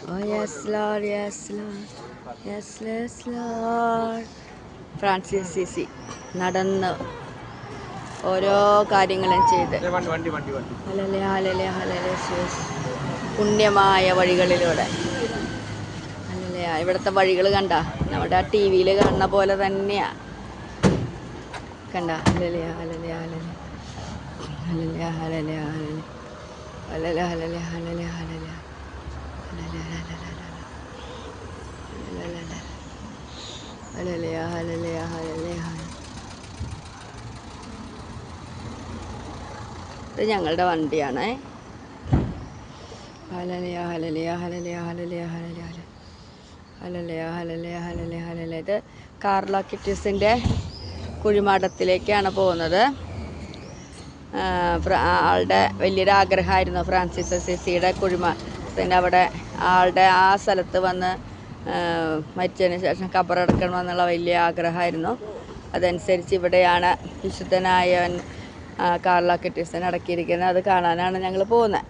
Oh yes Lord, yes Lord, yes yes Lord. Francis സിസി നടന്ന് ഓരോ കാര്യങ്ങളും ചെയ്ത് ഹല്ലേലൂയ ഹല്ലേലൂയ ഹല്ലേലൂയ യേശുവേ. പുണ്യമായ വഴികളിലൂടെ ഹല്ലേലൂയ. ഇവിടുത്തെ വഴികൾ കണ്ട നമ്മുടെ ആ ടി വിയിൽ കാണുന്ന പോലെ തന്നെയാ കണ്ട. Hallelujah hallelujah hallelujah hallelujah hallelujah hallelujah hallelujah hallelujah hallelujah hallelujah hallelujah hallelujah. ഇത് ഞങ്ങളുടെ വണ്ടിയാണ്. Hallelujah hallelujah hallelujah hallelujah hallelujah hallelujah hallelujah hallelujah hallelujah. ഇത് കാർല കിറ്റീസിൻ്റെ കുഴിമാടത്തിലേക്കാണ് പോകുന്നത്. ആളുടെ വലിയൊരാഗ്രഹമായിരുന്നു ഫ്രാൻസിസ് അസീസിയുടെ കുഴിമാടത്തിൻ്റെ അവിടെ ആളുടെ ആ സ്ഥലത്ത് വന്ന് മരിച്ചതിന് ശേഷം ഖബറടക്കണമെന്നുള്ള വലിയ ആഗ്രഹമായിരുന്നു. അതനുസരിച്ച് ഇവിടെയാണ് വിശുദ്ധനായവൻ കാർല കിറ്റീസിനെ അടക്കിയിരിക്കുന്നത്. അത് കാണാനാണ് ഞങ്ങൾ പോകുന്നത്.